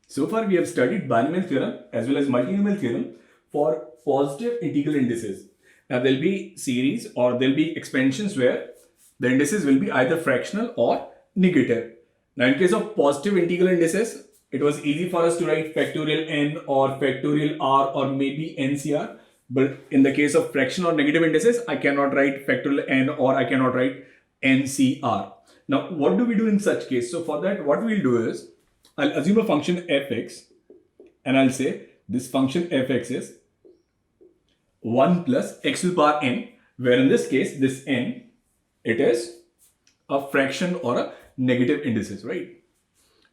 So far we have studied binomial theorem as well as multinomial theorem for positive integral indices. Now there will be series or there will be expansions where the indices will be either fractional or negative. Now in case of positive integral indices, it was easy for us to write factorial n or factorial r or maybe ncr. But in the case of fractional or negative indices, I cannot write factorial n or I cannot write ncr. Now what do we do in such case? So for that, what we'll do is, I'll assume a function fx and I'll say this function fx is 1 plus x to the power n, where in this case, this n, it is a fraction or a negative indices, right?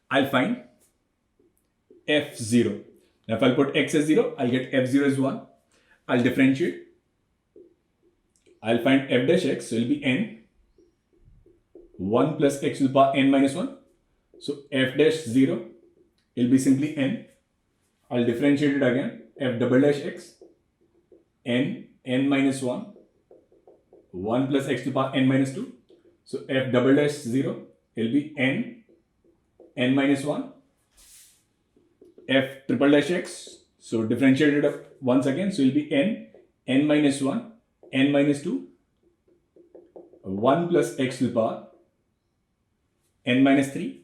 I'll find f0. Now if I'll put x as 0, I'll get f0 as 1. I'll differentiate. I'll find f dash x, so it'll be n 1 plus x to the power n minus 1. So f dash 0 will be simply n. I'll differentiate it again. F double dash x n minus 1 1 plus x to the power n minus 2. So f double dash 0 will be n minus 1. F triple dash x, so differentiate it up once again, so it will be n minus 1 n minus 2 1 plus x to the power n minus 3.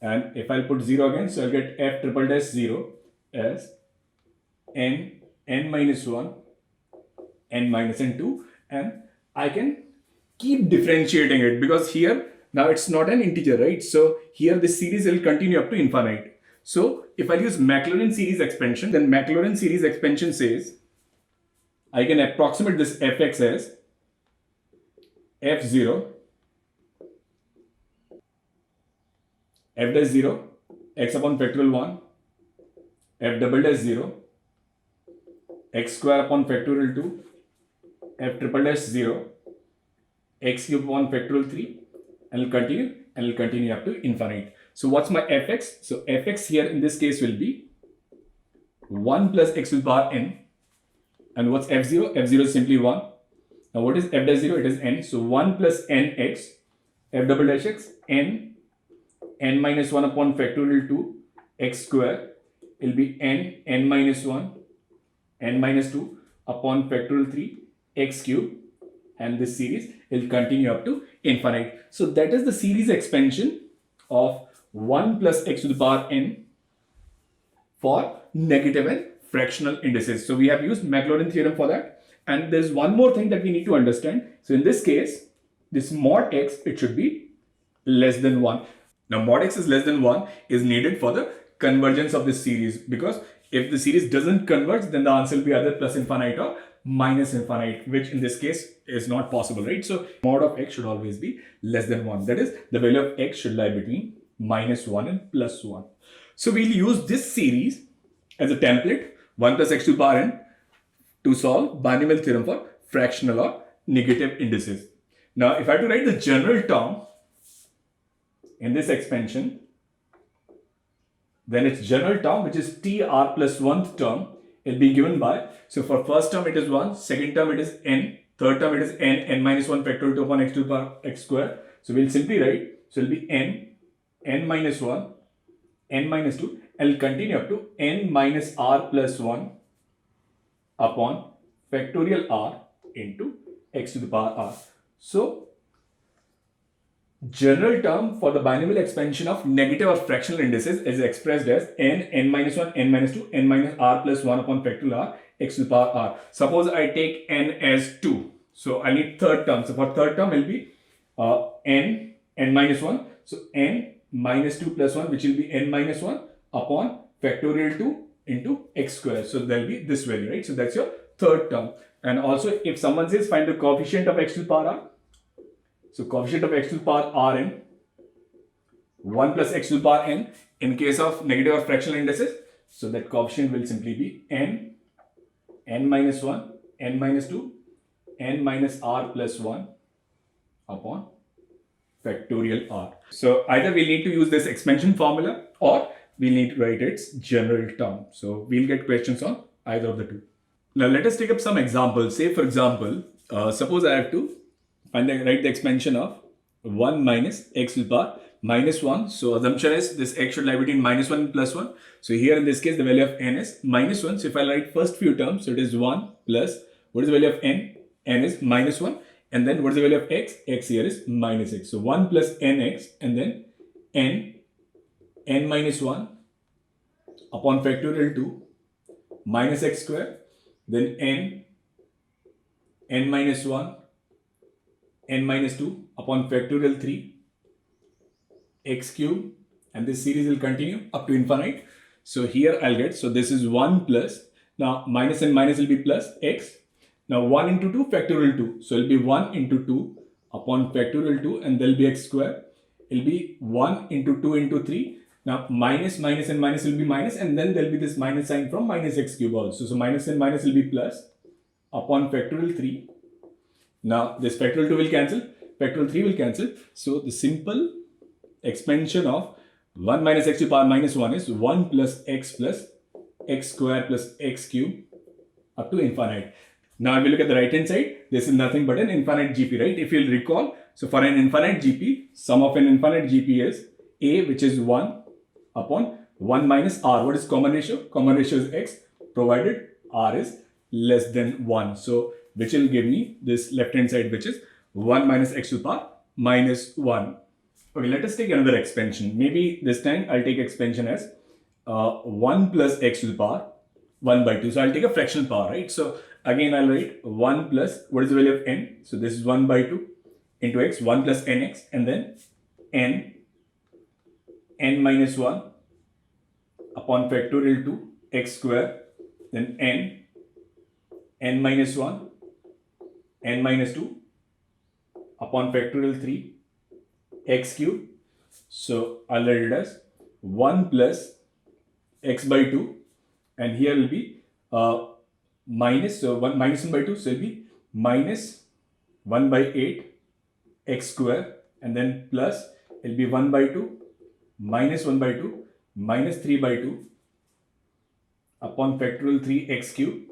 And if I'll put 0 again, so I'll get f triple dash 0 as n minus 1 n minus n 2, and I can keep differentiating it because here now it's not an integer, right? So here this series will continue up to infinite. So if I use Maclaurin series expansion, then Maclaurin series expansion says I can approximate this fx as f0 f dash 0 x upon factorial 1 f double dash 0 x square upon factorial 2 f triple dash 0 x cube upon factorial 3, and will continue up to infinite. So what's my fx? So fx here in this case will be 1 plus x to the power n. And what's f0? F0 is simply 1. Now what is f dash 0? It is n. So 1 plus nx f double dash x n minus 1 upon factorial 2 x square will be n minus 1 n minus 2 upon factorial 3 x cube, and this series will continue up to infinite. So that is the series expansion of 1 plus x to the power n for negative and fractional indices. So we have used Maclaurin theorem for that. And there's one more thing that we need to understand. So in this case, this mod x, it should be less than 1. Now mod x is less than 1 is needed for the convergence of this series, because if the series doesn't converge, then the answer will be either plus infinite or minus infinite, which in this case is not possible, right? So mod of x should always be less than 1. That is, the value of x should lie between minus 1 and plus 1. So we'll use this series as a template, 1 plus x to the power n, to solve binomial theorem for fractional or negative indices. Now if I have to write the general term in this expansion, then its general term, which is tr plus 1th term, will be given by, so for first term it is 1, second term it is n, third term it is n minus 1 factorial 2 upon x to the power x square. So we'll simply write, so it will be n minus 1, n minus 2, and will continue up to n minus r plus 1 upon factorial r into x to the power r. So general term for the binomial expansion of negative or fractional indices is expressed as n minus 1, n minus 2, n minus r plus 1 upon factorial r, x to the power r. Suppose I take n as 2. So I need third term. So for third term will be n minus 1. So n minus 2 plus 1, which will be n minus 1 upon factorial 2 into x square. So there will be this value, right? So that's your third term. And also if someone says find the coefficient of x to the power r, so coefficient of x to the power Rn, 1 plus x to the power n in case of negative or fractional indices. So that coefficient will simply be n minus 1, n minus 2, n minus r plus 1 upon factorial r. So either we need to use this expansion formula or we need to write its general term. So we'll get questions on either of the two. Now let us take up some examples. Say for example, suppose I have to write the expansion of 1 minus x to the power minus 1. So assumption is this x should lie between minus 1 and plus 1. So here in this case, the value of n is minus 1. So if I write first few terms, so it is 1 plus, what is the value of n? N is minus 1. And then what is the value of x? X here is minus x. So 1 plus nx and then n minus 1 upon factorial 2 minus x square. Then n minus 1 n minus 2 upon factorial 3 x cube, and this series will continue up to infinite. So here I'll get, so this is 1 plus, now minus and minus will be plus x. Now 1 into 2 factorial 2. So it will be 1 into 2 upon factorial 2 and there will be x square. It will be 1 into 2 into 3. Now minus and minus will be minus, and then there will be this minus sign from minus x cube also. So minus and minus will be plus upon factorial 3. Now this factorial 2 will cancel, factorial 3 will cancel. So the simple expansion of 1 minus x to the power minus 1 is 1 plus x square plus x cube up to infinite. Now if we look at the right hand side, this is nothing but an infinite GP, right? If you'll recall, so for an infinite GP, sum of an infinite GP is a, which is 1 upon 1 minus r. What is common ratio? Common ratio is x, provided r is less than 1. So which will give me this left hand side, which is 1 minus x to the power minus 1. Okay, let us take another expansion. Maybe this time I'll take expansion as 1 plus x to the power 1 by 2. So I'll take a fractional power, right? So again I'll write 1 plus, what is the value of n? So this is 1 by 2 into x, 1 plus nx, and then n minus 1 upon factorial 2 x square, then n minus 1 n minus 2 upon factorial 3 x cube. So I'll write it as 1 plus x by 2, and here will be minus, so 1 minus 1 by 2, so it will be minus 1 by 8 x square, and then plus it will be 1 by 2 minus 1 by 2 minus 3 by 2 upon factorial 3 x cube.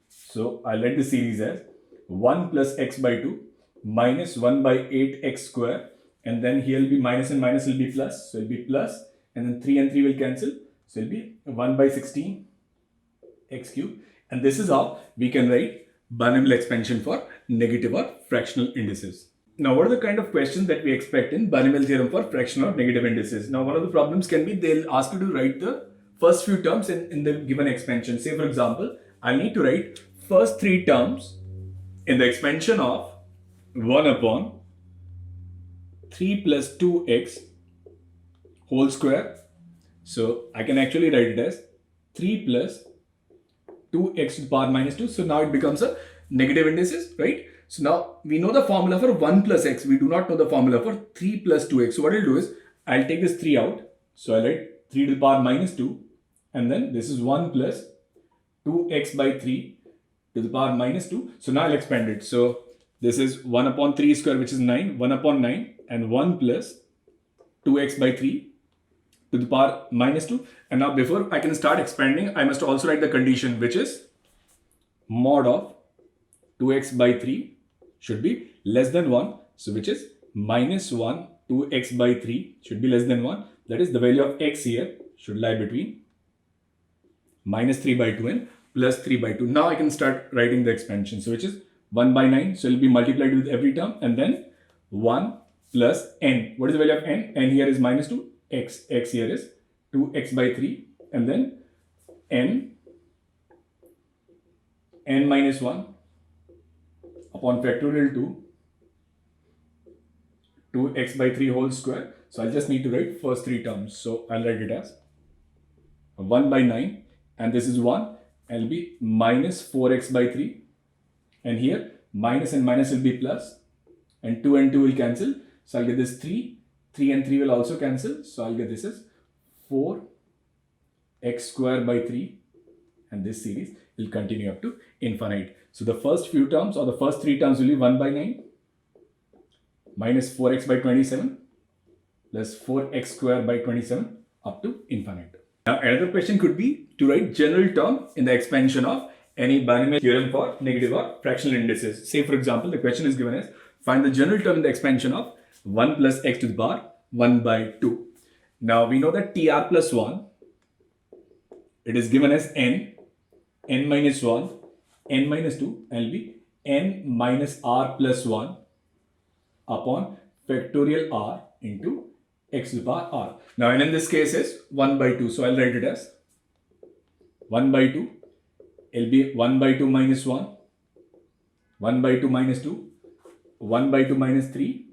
So I'll write the series as 1 plus x by 2 minus 1 by 8 x square, and then here will be minus and minus will be plus, so it will be plus, and then 3 and 3 will cancel, so it will be 1 by 16 x cube. And this is how we can write binomial expansion for negative or fractional indices. Now, what are the kind of questions that we expect in binomial theorem for fractional or negative indices? Now, one of the problems can be they'll ask you to write the first few terms in the given expansion. Say, for example, I need to write first 3 terms in the expansion of 1 upon 3 plus 2x whole square. So I can actually write it as 3 plus 2x to the power minus 2. So now it becomes a negative indices, right? So now we know the formula for 1 plus x. We do not know the formula for 3 plus 2x. So what I'll do is I'll take this 3 out. So I'll write 3 to the power minus 2. And then this is 1 plus 2x by 3 to the power minus 2. So now I'll expand it. So this is 1 upon 3 square, which is 9. 1 upon 9 and 1 plus 2x by 3 to the power minus 2. And now before I can start expanding, I must also write the condition, which is mod of 2x by 3 should be less than 1. So which is minus 1 2x by 3 should be less than 1. That is the value of x here should lie between minus 3 by 2 and plus 3 by 2. Now I can start writing the expansion. So which is 1 by 9. So it will be multiplied with every term, and then 1 plus n. What is the value of n? N here is minus 2. X here is 2x by 3, and then n minus 1 upon factorial 2x by 3 whole square. So I'll just need to write first 3 terms. So I'll write it as 1 by 9, and this is 1, and it'll be minus 4x by 3, and here minus and minus will be plus, and 2 and 2 will cancel. So I'll get this 3 and 3 will also cancel. So I'll get this as 4x square by 3, and this series will continue up to infinite. So the first few terms, or the first 3 terms, will be 1 by 9 minus 4x by 27 plus 4x square by 27 up to infinite. Now another question could be to write general term in the expansion of any binomial theorem for negative or fractional indices. Say, for example, the question is given as find the general term in the expansion of 1 plus x to the power 1 by 2. Now we know that tr plus 1, it is given as n minus 1, n minus 2, and will be n minus r plus 1 upon factorial r into x to the power r. Now n in this case is 1 by 2, so I'll write it as 1 by 2, it'll be 1 by 2 minus 1, 1 by 2 minus 2, 1 by 2 minus 3,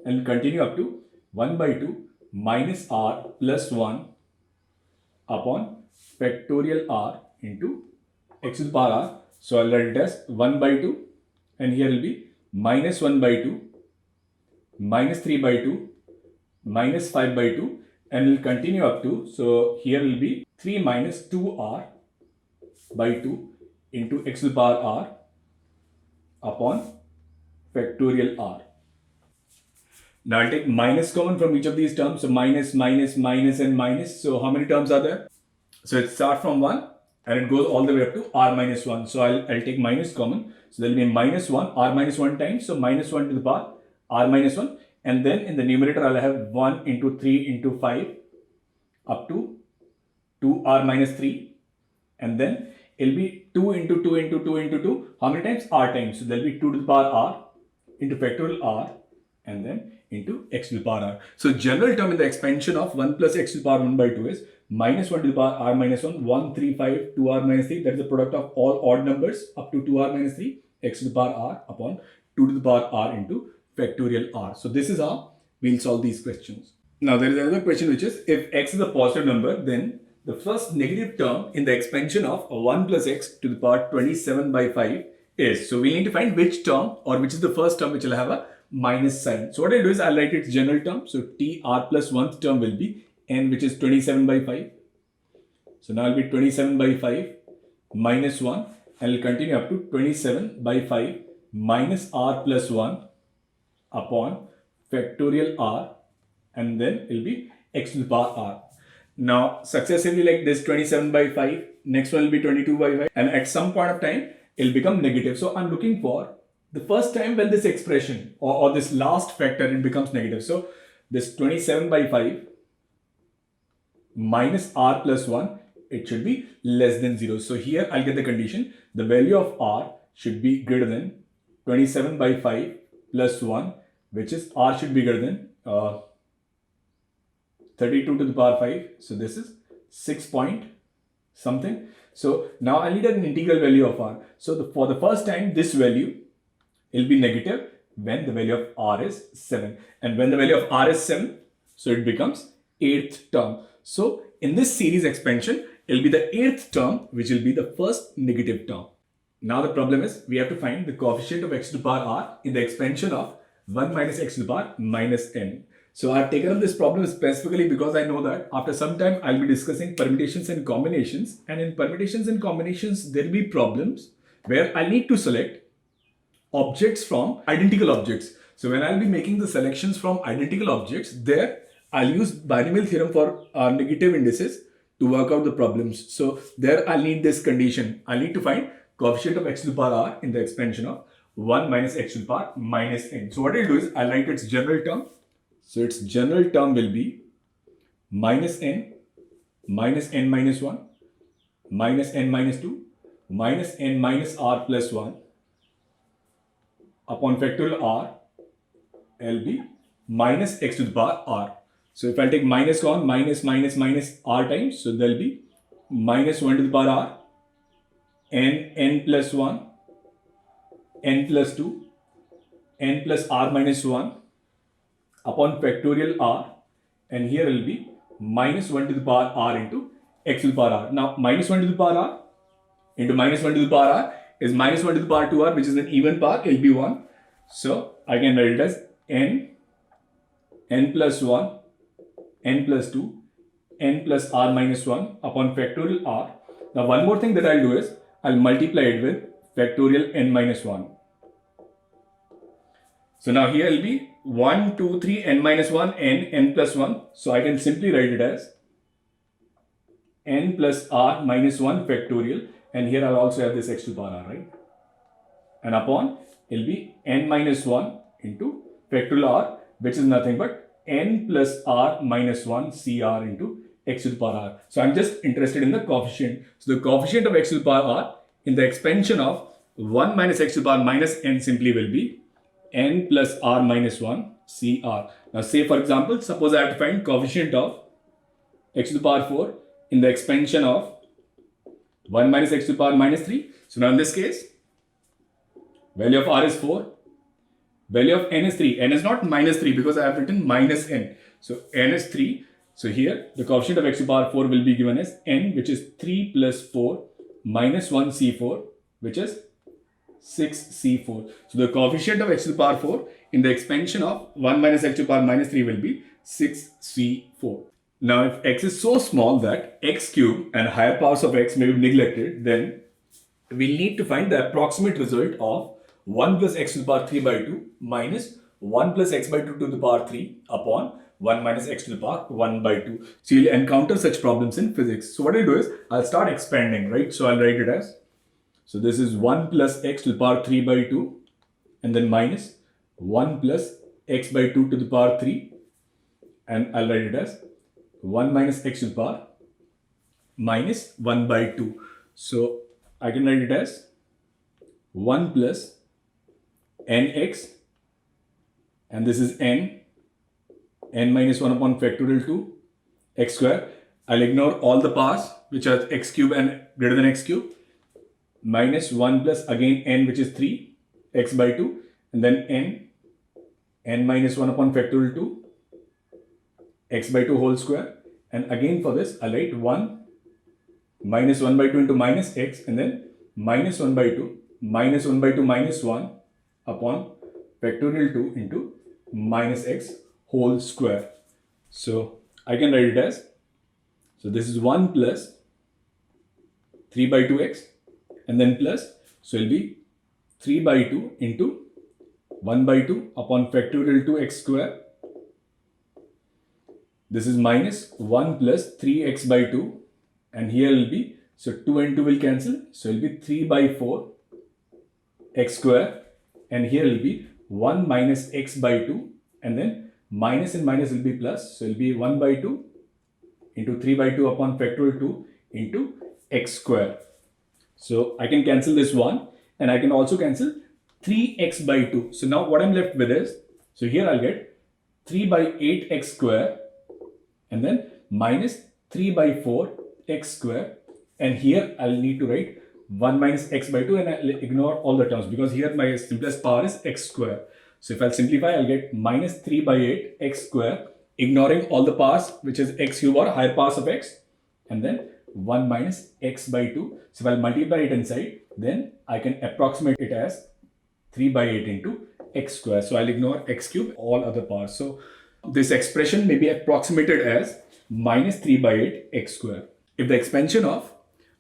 and continue up to 1 by 2 minus r plus 1 upon factorial r into x to the power r. So I'll write it as 1 by 2, and here will be minus 1 by 2, minus 3 by 2, minus 5 by 2, and we'll continue up to, so here will be 3 minus 2r by 2 into x to the power r upon factorial r. Now I'll take minus common from each of these terms. So minus, minus, minus, and minus. So how many terms are there? So it starts from 1 and it goes all the way up to r minus 1. So I'll take minus common. So there will be minus 1, r minus 1 times. So minus 1 to the power r minus 1. And then in the numerator, I'll have 1 into 3 into 5 up to 2r minus 3. And then it'll be 2 into 2 into 2 into 2. How many times? R times. So there'll be 2 to the power r into factorial r and then into x to the power r. So general term in the expansion of 1 plus x to the power 1 by 2 is minus 1 to the power r minus 1, 1, 3, 5, 2r minus 3. That is the product of all odd numbers up to 2r minus 3, x to the power r upon 2 to the power r into factorial r. So this is how we'll solve these questions. Now there is another question, which is if x is a positive number, then the first negative term in the expansion of 1 plus x to the power 27 by 5 is. So we need to find which term, or which is the first term which will have a minus sign. So what I'll do is I'll write its general term. So tr plus 1th term will be n, which is 27 by 5. So now it'll be 27 by 5 minus 1, and it'll continue up to 27 by 5 minus r plus 1 upon factorial r, and then it'll be x to the power r. Now successively like this 27 by 5, next one will be 22 by 5, and at some point of time it'll become negative. So I'm looking for the first time when this expression or this last factor it becomes negative. So this 27 by 5 minus r plus 1, it should be less than 0. So here I'll get the condition, the value of r should be greater than 27 by 5 plus 1, which is r should be greater than 32 to the power 5. So this is 6 point something. So now I need an integral value of r. So for the first time, this value will be negative when the value of r is 7. And when the value of r is 7, so it becomes 8th term. So in this series expansion, it will be the 8th term, which will be the first negative term. Now the problem is we have to find the coefficient of x to the power r in the expansion of 1 minus x to the power minus n. So I've taken up this problem specifically because I know that after some time I'll be discussing permutations and combinations, and in permutations and combinations there will be problems where I need to select objects from identical objects. So when I'll be making the selections from identical objects, there I'll use binomial theorem for negative indices to work out the problems. So there I'll need this condition. I need to find coefficient of x to the power r in the expansion of 1 minus x to the power minus n. So what I'll do is I'll write its general term. So its general term will be minus n minus n minus 1 minus n minus 2 minus n minus r plus 1 upon factorial r will be minus x to the power r. So if I take minus 1, minus minus minus r times, so there will be minus 1 to the power r, n plus 1, n plus 2, n plus r minus 1 upon factorial r, and here will be minus 1 to the power r into x to the power r. Now minus 1 to the power r into minus 1 to the power r is minus 1 to the power 2r, which is an even power, it will be 1. So I can write it as n plus 1, n plus 2, n plus r minus 1 upon factorial r. Now one more thing that I'll do is I'll multiply it with factorial n minus 1. So now here will be 1, 2, 3, n minus 1, n plus 1. So I can simply write it as n plus r minus 1 factorial, and here I'll also have this x to the power r, right? And upon it will be n minus 1 into factorial r, which is nothing but n plus r minus 1 cr into x to the power r. So I'm just interested in the coefficient. So the coefficient of x to the power r in the expansion of 1 minus x to the power minus n simply will be n plus r minus 1 cr. Now say for example, suppose I have to find coefficient of x to the power 4 in the expansion of 1 minus x to the power minus 3. So now in this case, value of r is 4, value of n is 3. N is not minus 3 because I have written minus n. So n is 3. So here the coefficient of x to the power 4 will be given as n, which is 3 plus 4 minus 1 c4, which is 6 c4. So the coefficient of x to the power 4 in the expansion of 1 minus x to the power minus 3 will be 6 c4. Now if x is so small that x cube and higher powers of x may be neglected, then we'll need to find the approximate result of 1 plus x to the power 3 by 2 minus 1 plus x by 2 to the power 3 upon 1 minus x to the power 1 by 2. So you'll encounter such problems in physics. So what I'll do is, I'll start expanding, right? So I'll write it as, so this is 1 plus x to the power 3 by 2 and then minus 1 plus x by 2 to the power 3, and I'll write it as 1 minus x to the power minus 1 by 2. So I can write it as 1 plus nx, and this is n minus 1 upon factorial 2 x square. I'll ignore all the powers which are x cube and greater than x cube, minus 1 plus again n, which is 3 x by 2, and then n minus 1 upon factorial 2 x by 2 whole square. And again for this I'll write 1 minus 1 by 2 into minus x, and then minus 1 by 2 minus 1 by 2 minus 1 upon factorial 2 into minus x whole square. So I can write it as, so this is 1 plus 3 by 2x and then plus, so it will be 3 by 2 into 1 by 2 upon factorial 2x square. This is minus 1 plus 3x by 2, and here will be, so 2 and 2 will cancel, so it will be 3 by 4 x square, and here will be 1 minus x by 2, and then minus and minus will be plus, so it will be 1 by 2 into 3 by 2 upon factorial 2 into x square. So I can cancel this 1, and I can also cancel 3x by 2. So now what I'm left with is, so here I'll get 3 by 8x square and then minus 3 by 4 x square, and here I'll need to write 1 minus x by 2, and I'll ignore all the terms because here my simplest power is x square. So if I'll simplify, I'll get minus 3 by 8 x square, ignoring all the powers which is x cube or higher powers of x, and then 1 minus x by 2. So if I'll multiply it inside, then I can approximate it as 3 by 8 into x square. So I'll ignore x cube, all other powers. So this expression may be approximated as minus 3 by 8 x square. If the expansion of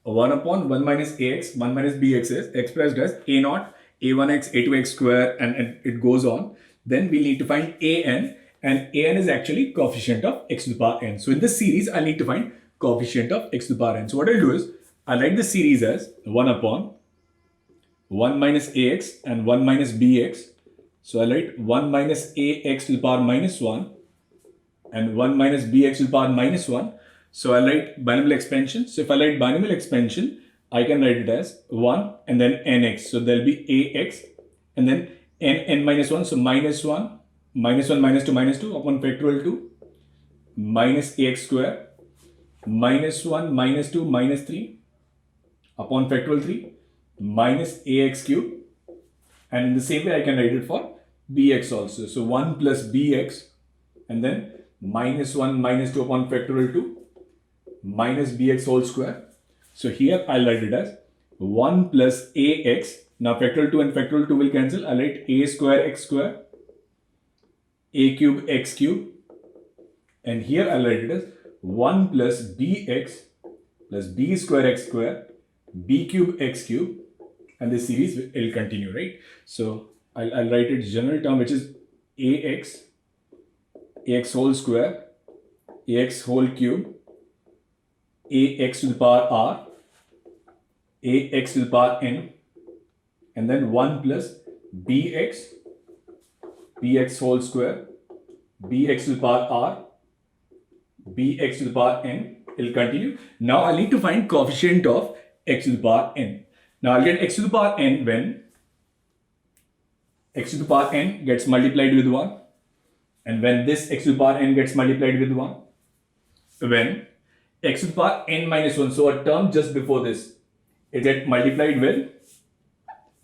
1 upon 1 minus ax, 1 minus bx is expressed as a naught, a1x, a2x square, and it goes on, then we need to find an, and an is actually coefficient of x to the power n. So in this series, I need to find coefficient of x to the power n. So what I'll do is, I'll write the series as 1 upon 1 minus ax and 1 minus bx. So I'll write 1 minus ax to the power minus 1 and 1 minus bx to the power minus 1. So I'll write binomial expansion. So if I write binomial expansion, I can write it as 1 and then nx. So there'll be ax and then n minus 1. So minus 1, minus 1, minus 2, minus 2 upon factorial 2 minus ax square, minus 1, minus 2, minus 3 upon factorial 3 minus ax cube. And in the same way, I can write it for bx also. So 1 plus bx and then minus 1, minus 2 upon factorial 2 minus bx whole square. So here I'll write it as 1 plus ax. Now factorial 2 and factorial 2 will cancel. I'll write a square x square, a cube x cube. And here I'll write it as 1 plus bx plus b square x square, b cube x cube. And this series will continue, right? So I'll write it general term, which is ax whole square, ax whole cube, ax to the power r, ax to the power n, and then 1 plus bx, bx whole square, bx to the power r, bx to the power n. It'll continue. Now I'll need to find coefficient of x to the power n. Now I'll get x to the power n when x to the power n gets multiplied with 1, and when this x to the power n gets multiplied with 1, when x to the power n minus 1, so a term just before this, it gets multiplied with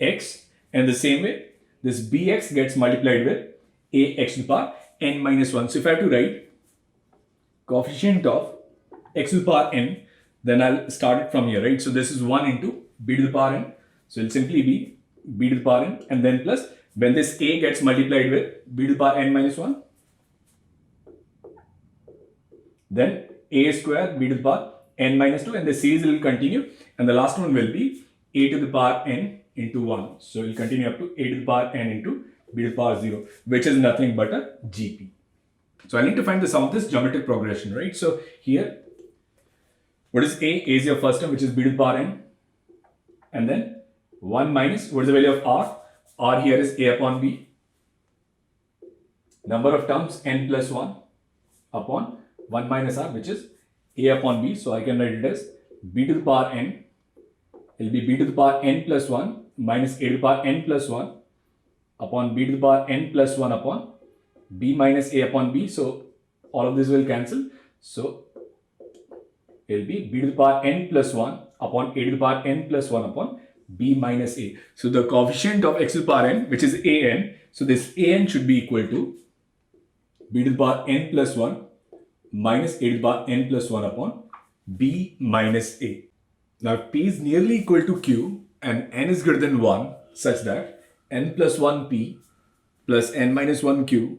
x, and the same way this bx gets multiplied with ax to the power n minus 1. So if I have to write coefficient of x to the power n, then I'll start it from here, right? So this is 1 into b to the power n. So it'll simply be b to the power n, and then plus when this a gets multiplied with b to the power n minus 1, then a square b to the power n minus 2, and the series will continue, and the last one will be a to the power n into 1. So it will continue up to a to the power n into b to the power 0, which is nothing but a GP. So I need to find the sum of this geometric progression, right? So here, what is A? A is your first term, which is b to the power n. And then 1 minus, what is the value of R? R here is A upon B. Number of terms n plus 1 upon 1 minus R, which is A upon B. So I can write it as b to the power n. It will be b to the power n plus 1 minus a to the power n plus 1 upon b to the power n plus 1 upon b minus a upon b. So all of this will cancel. So it will be b to the power n plus 1 upon a to the power n plus 1 upon b minus a. So the coefficient of x to the power n, which is an, so this an should be equal to b to the power n plus 1 minus a to the power n plus 1 upon b minus a. Now if p is nearly equal to q and n is greater than 1, such that n plus 1 p plus n minus 1 q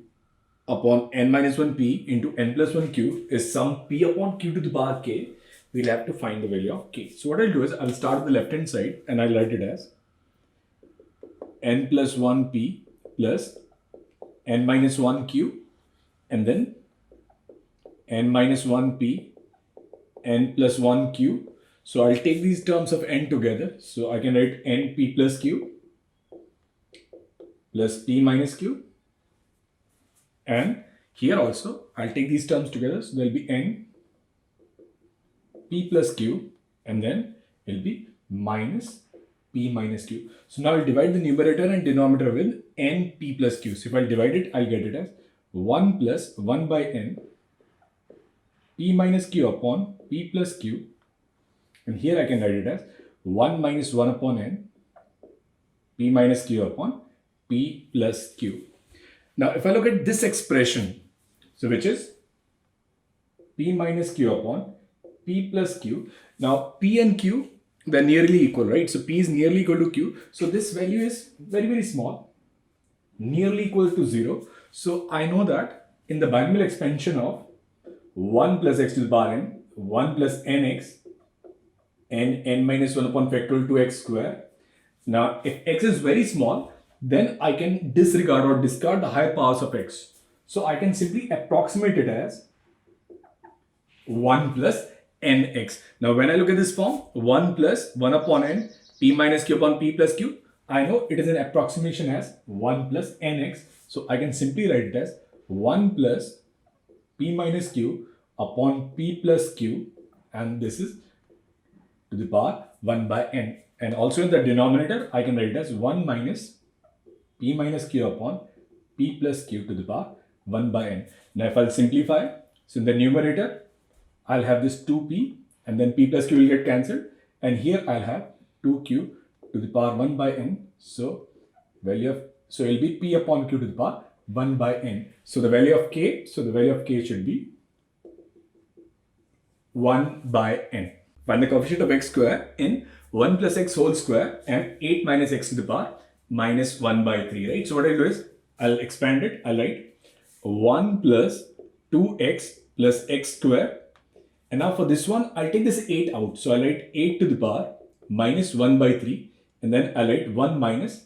upon n minus 1 p into n plus 1 q is sum p upon q to the power k, we'll have to find the value of k. So what I'll do is I'll start at the left hand side and I'll write it as n plus 1 p plus n minus 1 q, and then n minus 1 p, n plus 1 q. So I'll take these terms of n together. So I can write n p plus q plus p minus q. And here also I'll take these terms together. So there'll be n p plus q, and then it'll be minus p minus q. So now I'll divide the numerator and denominator with n p plus q. So if I'll divide it, I'll get it as 1 plus 1 by n p minus q upon p plus q. And here I can write it as 1 minus 1 upon n p minus q upon p plus q. Now if I look at this expression, so which is p minus q upon p plus q. Now p and q, they're nearly equal, right? So p is nearly equal to q. So this value is very, very small, nearly equal to 0. So I know that in the binomial expansion of 1 plus x to the power n, 1 plus nx, n minus 1 upon factorial 2x square. Now if x is very small, then I can disregard or discard the higher powers of x. So I can simply approximate it as 1 plus nx. Now when I look at this form, 1 plus 1 upon n, p minus q upon p plus q, I know it is an approximation as 1 plus nx. So I can simply write it as 1 plus p minus q upon p plus q, and this is to the power 1 by n. And also in the denominator, I can write it as 1 minus p minus q upon p plus q to the power 1 by n. Now if I'll simplify, so in the numerator, I'll have this 2p, and then p plus q will get cancelled, and here I'll have 2q to the power 1 by n. So so it'll be p upon q to the power 1 by n. So the value of k, should be 1 by n. Find the coefficient of x square in 1 plus x whole square and 8 minus x to the power minus 1 by 3, right? So what I'll do is, I'll expand it. I'll write 1 plus 2x plus x square. And now for this one, I'll take this 8 out. So I'll write 8 to the power minus 1 by 3. And then I'll write 1 minus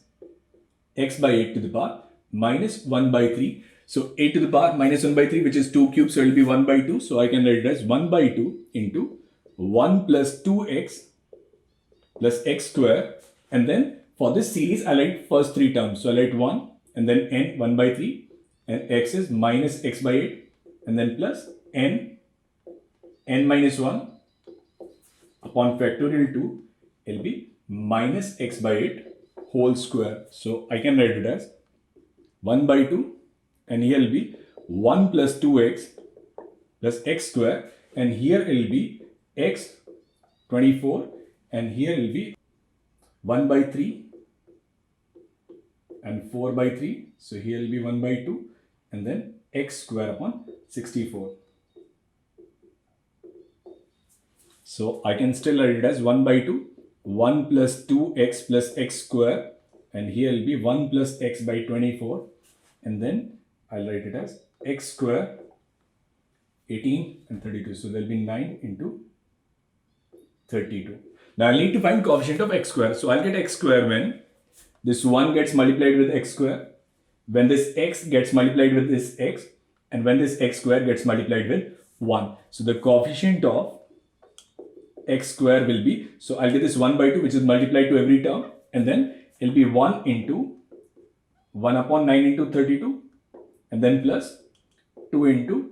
x by 8 to the power minus 1 by 3. So 8 to the power minus 1 by 3, which is 2 cubes, so it will be 1 by 2. So I can write it as 1 by 2 into 1 plus 2x plus x square. And then for this series, I write first 3 terms. So I write 1 and then n 1 by 3 and x is minus x by 8, and then plus n minus 1 upon factorial 2 will be minus x by 8 whole square. So I can write it as 1 by 2, and here will be 1 plus 2x plus x square, and here will be x 24, and here will be 1 by 3 and 4 by 3. So here will be 1 by 2, and then x square upon 64. So I can still write it as 1 by 2, 1 plus 2x plus x square, and here will be 1 plus x by 24, and then I'll write it as x square 18 and 32. So there will be 9 into 32. Now I'll need to find coefficient of x square. So I'll get x square when this 1 gets multiplied with x square, when this x gets multiplied with this x, and when this x square gets multiplied with 1. So the coefficient of x square will be, so I'll get this 1 by 2 which is multiplied to every term, and then it'll be 1 into 1 upon 9 into 32, and then plus 2 into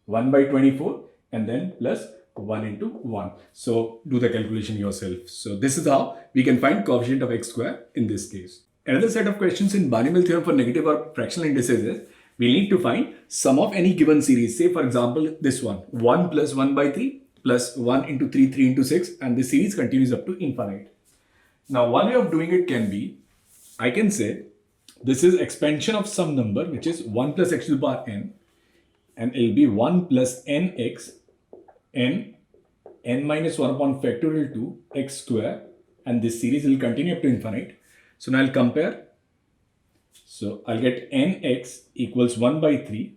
1 by 24, and then plus 1 into 1. So do the calculation yourself. So this is how we can find coefficient of x square in this case. Another set of questions in binomial theorem for negative or fractional indices is we need to find sum of any given series. Say for example this one, 1 plus 1 by 3 plus 1 into 3, 3 into 6, and the series continues up to infinite. Now one way of doing it can be, I can say this is expansion of some number which is 1 plus x to the power n, and it will be 1 plus nx n minus 1 upon factorial 2 x square, and this series will continue up to infinite. So now I'll compare. So I'll get nx equals 1 by 3,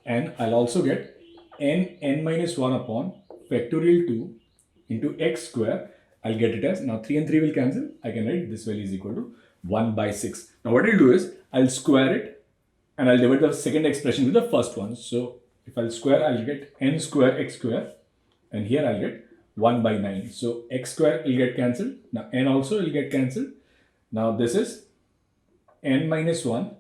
and I'll also get n minus 1 upon factorial 2 into x square. I'll get it as, now 3 and 3 will cancel. I can write this value is equal to 1 by 6. Now what I'll do is I'll square it, and I'll divide the second expression with the first one. So if I'll square, I'll get n square x square, and here I'll get 1 by 9. So x square will get cancelled. Now n also will get cancelled. Now this is n minus 1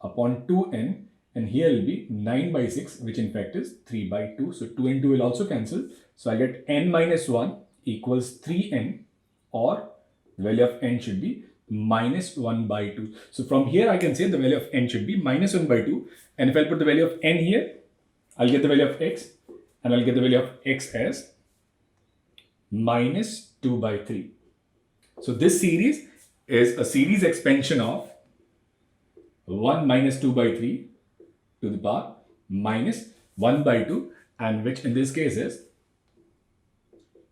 upon 2n, and here will be 9 by 6, which in fact is 3 by 2. So 2 and 2 will also cancel. So I get n minus 1 equals 3n, or the value of n should be minus 1 by 2. So from here I can say the value of n should be minus 1 by 2, and if I put the value of n here, I'll get the value of x, and I'll get the value of x as minus 2 by 3. So this series is a series expansion of 1 minus 2 by 3 to the power minus 1 by 2, and which in this case is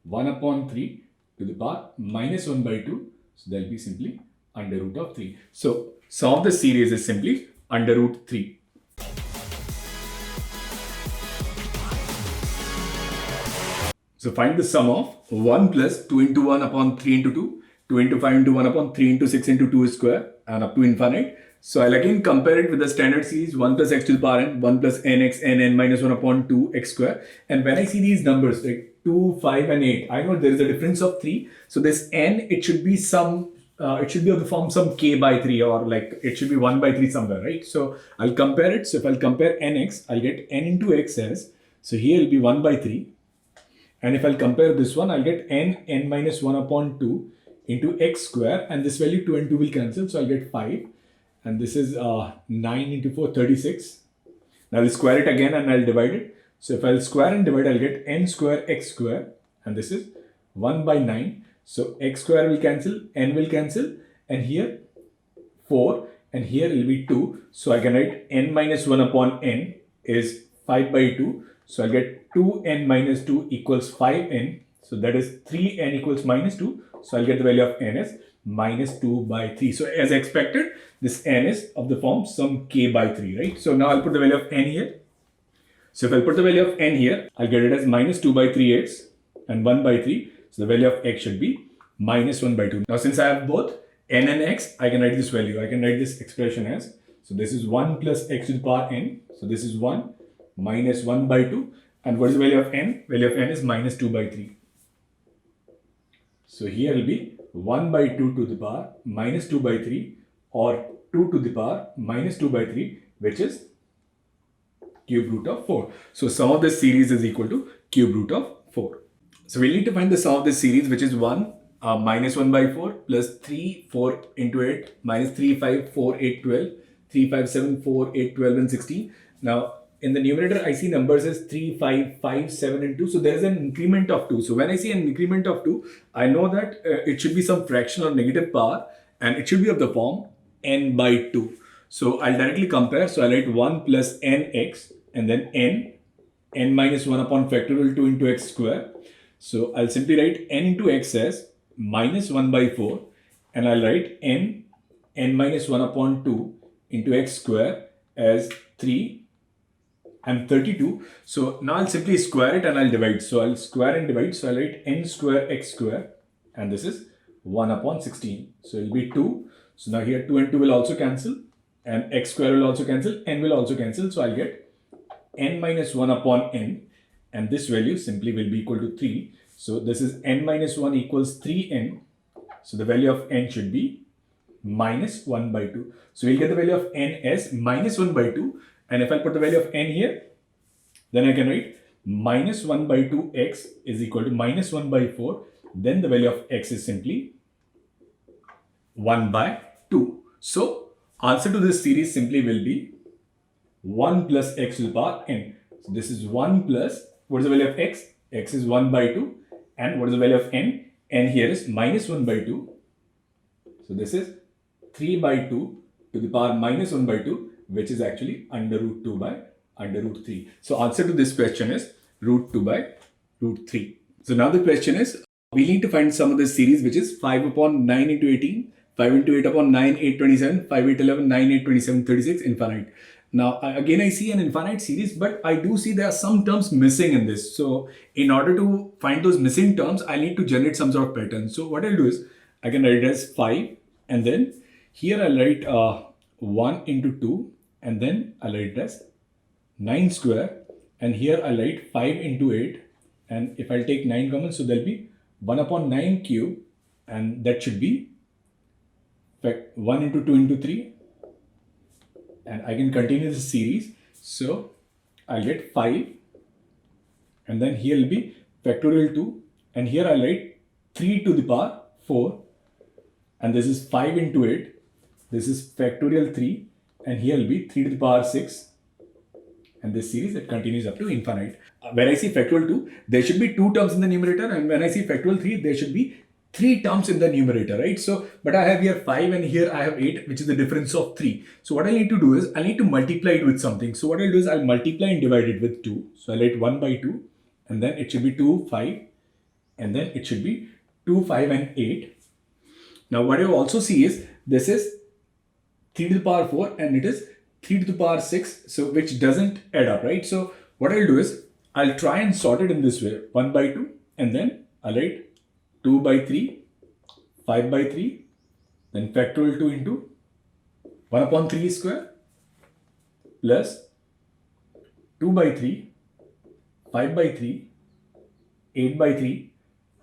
1 upon 3 to the power minus 1 by 2. So that will be simply under root of 3. So sum of the series is simply under root 3. So find the sum of 1 plus 2 into 1 upon 3 into 2, 2 into 5 into 1 upon 3 into 6 into 2 square, and up to infinite. So I'll again compare it with the standard series 1 plus x to the power n, 1 plus nx n minus 1 upon 2 x square. And when I see these numbers like 2, 5 and 8, I know there is a difference of 3. So this n, it should be some, it should be of the form some k by 3, or like it should be 1 by 3 somewhere, right? So I'll compare it. So if I'll compare nx, I'll get n into x as, so here will be 1 by 3. And if I'll compare this one, I'll get n minus 1 upon 2 into x square, and this value 2 and 2 will cancel, so I'll get 5. And this is 9 into 4, 36. Now I'll square it again and I'll divide it. So if I'll square and divide, I'll get n square x square, and this is 1 by 9. So x square will cancel, n will cancel, and here 4, and here it will be 2. So I can write n minus 1 upon n is 5 by 2. So I'll get 2n minus 2 equals 5n. So that is 3n equals minus 2. So I'll get the value of n as minus 2 by 3. So as expected, this n is of the form some k by 3, right? So now I'll put the value of n here. So if I'll put the value of n here, I'll get it as minus 2 by 3x and 1 by 3. So the value of x should be minus 1 by 2. Now since I have both n and x, I can write this value. I can write this expression as, so this is 1 plus x to the power n. So this is 1 minus 1 by 2. And what is the value of n? Value of n is minus 2 by 3. So here will be 1 by 2 to the power minus 2 by 3, or 2 to the power minus 2 by 3, which is cube root of 4. So sum of this series is equal to cube root of 4. So we'll need to find the sum of this series, which is 1 minus 1 by 4 plus 3 4 into 8 minus 3 5 4 8 12 3 5 7 4 8 12 and 16. Now in the numerator I see numbers as 3 5 5 7 and 2. So there is an increment of 2. So when I see an increment of 2, I know that it should be some fraction or negative power, and it should be of the form n by 2. So I'll directly compare. So I'll write 1 plus nx and then n minus 1 upon factorial 2 into x square. So I'll simply write n into x as minus 1 by 4, and I'll write n minus 1 upon 2 into x square as 3 and 32. So now I'll simply square it and I'll divide. So I'll square and divide. So I'll write n square x square, and this is 1 upon 16. So it'll be 2. So now here 2 and 2 will also cancel, and x square will also cancel, n will also cancel. So I'll get n minus 1 upon n, and this value simply will be equal to 3. So this is n minus 1 equals 3n. So the value of n should be minus 1 by 2. So we'll get the value of n as minus 1 by 2. And if I put the value of n here, then I can write minus 1 by 2x is equal to minus 1 by 4. Then the value of x is simply 1 by 2. So answer to this series simply will be 1 plus x to the power n. So this is 1 plus, what is the value of x? X is 1 by 2. And what is the value of n? N here is minus 1 by 2. So this is 3 by 2 to the power minus 1 by 2, which is actually under root 2 by under root 3. So answer to this question is root 2 by root 3. So now the question is, we need to find sum of this series, which is 5 upon 9 into 18, 5 into 8 upon 9, 8, 27, 5, 8, 11, 9, 8, 27, 36, infinite. Now, again, I see an infinite series, but I do see there are some terms missing in this. So in order to find those missing terms, I need to generate some sort of pattern. So what I'll do is, I can write it as 5, and then here I'll write 1 into 2, and then I'll write it as 9 square, and here I'll write 5 into 8, and if I'll take 9 common, so there'll be 1 upon 9 cube, and that should be 1 into 2 into 3, and I can continue this series. So I'll get 5, and then here will be factorial 2, and here I'll write 3 to the power 4, and this is 5 into 8, this is factorial 3, and here will be 3 to the power 6, and this series it continues up to infinite. When I see factorial 2, there should be 2 terms in the numerator, and when I see factorial 3, there should be 3 terms in the numerator, right? So, but I have here 5 and here I have 8, which is the difference of 3. So what I need to do is, I need to multiply it with something. So what I'll do is, I'll multiply and divide it with 2. So I'll write 1 by 2, and then it should be 2, 5, and then it should be 2, 5, and 8. Now what I also see is, this is 3 to the power 4, and it is 3 to the power 6, so which doesn't add up, right? So what I'll do is, I'll try and sort it in this way, 1 by 2, and then I'll write 2 by 3, 5 by 3, then factorial 2 into 1 upon 3 square, plus 2 by 3, 5 by 3, 8 by 3,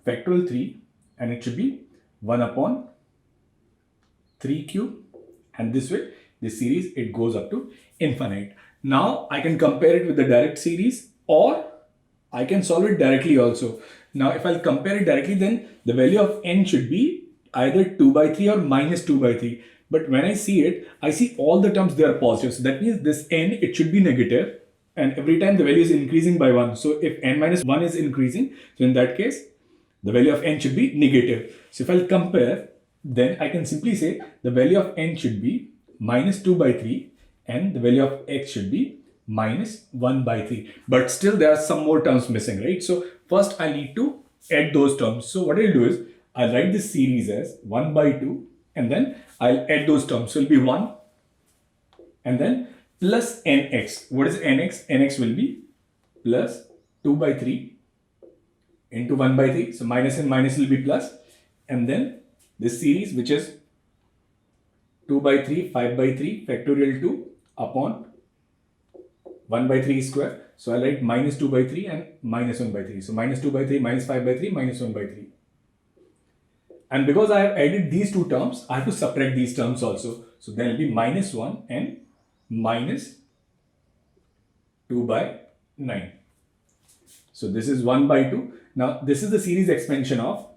factorial 3, and it should be 1 upon 3 cube, and this way, this series, it goes up to infinite. Now, I can compare it with the direct series, or I can solve it directly also. Now, if I'll compare it directly, then the value of n should be either 2 by 3 or minus 2 by 3. But when I see it, I see all the terms, they are positive. So that means this n, it should be negative. And every time the value is increasing by 1. So if n minus 1 is increasing, so in that case, the value of n should be negative. So if I'll compare, then I can simply say the value of n should be minus 2 by 3, and the value of x should be minus 1 by 3. But still there are some more terms missing, right? So first I need to add those terms. So what I'll do is, I'll write this series as 1 by 2, and then I'll add those terms. So it'll be 1, and then plus nx. What is nx? Nx will be plus 2 by 3 into 1 by 3. So minus and minus will be plus, and then this series, which is 2 by 3, 5 by 3, factorial 2 upon 1 by 3 square. So I'll write minus 2 by 3 and minus 1 by 3. So minus 2 by 3, minus 5 by 3, minus 1 by 3. And because I have added these two terms, I have to subtract these terms also. So then it will be minus 1 and minus 2 by 9. So this is 1 by 2. Now this is the series expansion of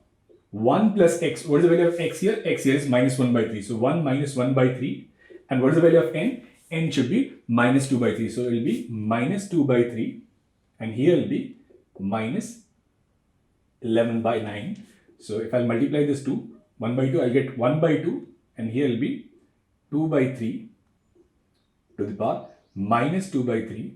1 plus x. What is the value of x here? X here is minus 1 by 3. So 1 minus 1 by 3. And what is the value of n? N should be minus 2 by 3. So it will be minus 2 by 3. And here will be minus 11 by 9. So if I multiply this 2, 1 by 2, I get 1 by 2. And here will be 2 by 3 to the power minus 2 by 3.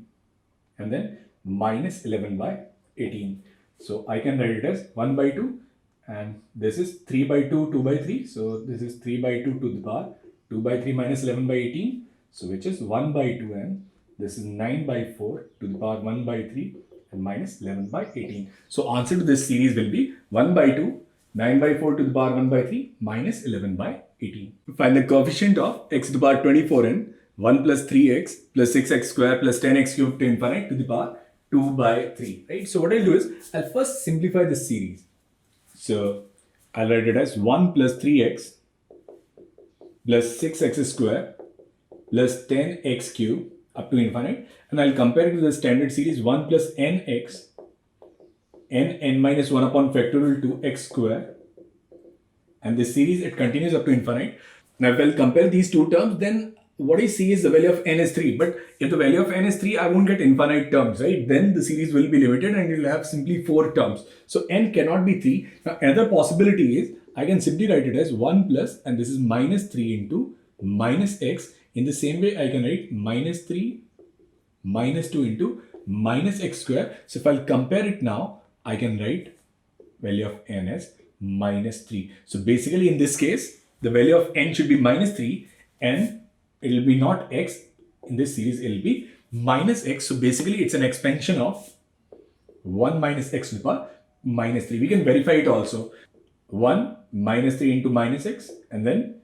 And then minus 11 by 18. So I can write it as 1 by 2. And this is 3 by 2, 2 by 3. So this is 3 by 2 to the power 2 by 3 minus 11 by 18. So which is 1 by 2, and this is 9 by 4 to the power 1 by 3 and minus 11 by 18. So answer to this series will be 1 by 2, 9 by 4 to the power 1 by 3 minus 11 by 18. Find the coefficient of x to the power 24 and 1 plus 3x plus 6x square plus 10x cubed to infinite to the power 2 by 3. Right? So what I'll do is I'll first simplify this series. So I'll write it as 1 plus 3x plus 6x square plus 10x cube up to infinite, and I'll compare it to the standard series 1 plus nx n minus 1 upon factorial 2x square, and this series it continues up to infinite. Now if I'll compare these two terms, then what I see is the value of n is 3, but if the value of n is 3, I won't get infinite terms, right? Then the series will be limited and it will have simply 4 terms. So n cannot be 3. Now another possibility is I can simply write it as 1 plus, and this is minus 3 into minus x. In the same way, I can write minus 3 minus 2 into minus x square. So if I'll compare it now, I can write value of n as minus 3. So basically in this case, the value of n should be minus 3 and it will be not x. In this series, it will be minus x. So basically it's an expansion of 1 minus x to the power minus 3. We can verify it also. 1 minus 3 into minus x, and then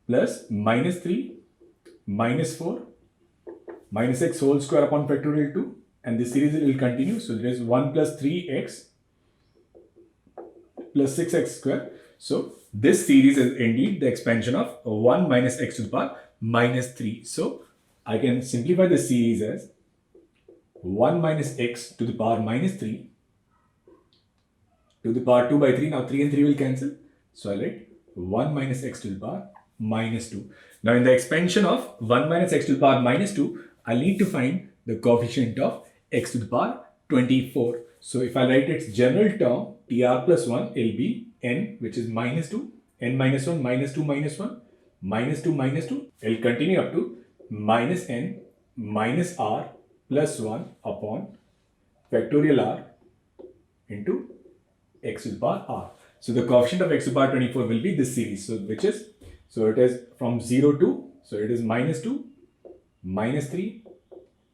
plus minus 3 minus 4 minus x whole square upon factorial 2, and this series will continue. So there is 1 plus 3x plus 6x square. So this series is indeed the expansion of 1 minus x to the power minus 3. So I can simplify the series as 1 minus x to the power minus 3 to the power 2 by 3. Now 3 and 3 will cancel. So I'll write 1 minus x to the power minus 2. Now in the expansion of 1 minus x to the power minus 2, I'll need to find the coefficient of x to the power 24. So if I write its general term, tr plus 1, it'll be n, which is minus 2, n minus 1, minus 2, minus 1, minus 2, minus 2. It'll continue up to minus n minus r plus 1 upon factorial r into x to the power r. So the coefficient of x to the power 24 will be this series. So which is, so it is from 0 to, so it is minus 2, minus 3,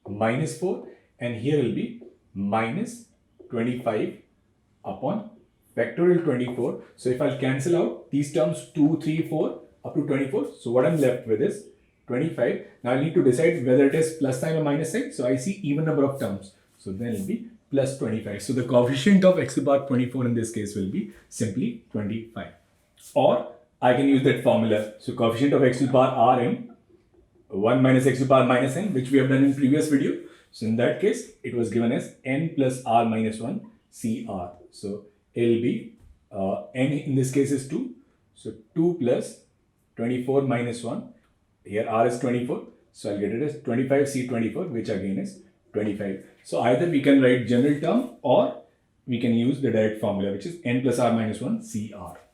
minus 4, and here will be minus 25 upon factorial 24. So if I'll cancel out these terms 2, 3, 4 up to 24, so what I'm left with is 25. Now I need to decide whether it is plus sign or minus sign. So I see even number of terms. So then it will be plus 25. So the coefficient of x to the power 24 in this case will be simply 25. Or I can use that formula. So coefficient of x to the power rn, 1 minus x to the power minus n, which we have done in previous video. So in that case, it was given as n plus r minus 1 cr. So it will be n in this case is 2. So 2 plus 24 minus 1. Here r is 24. So I'll get it as 25 c24, which again is 25. So either we can write general term or we can use the direct formula, which is n plus r minus 1 cr.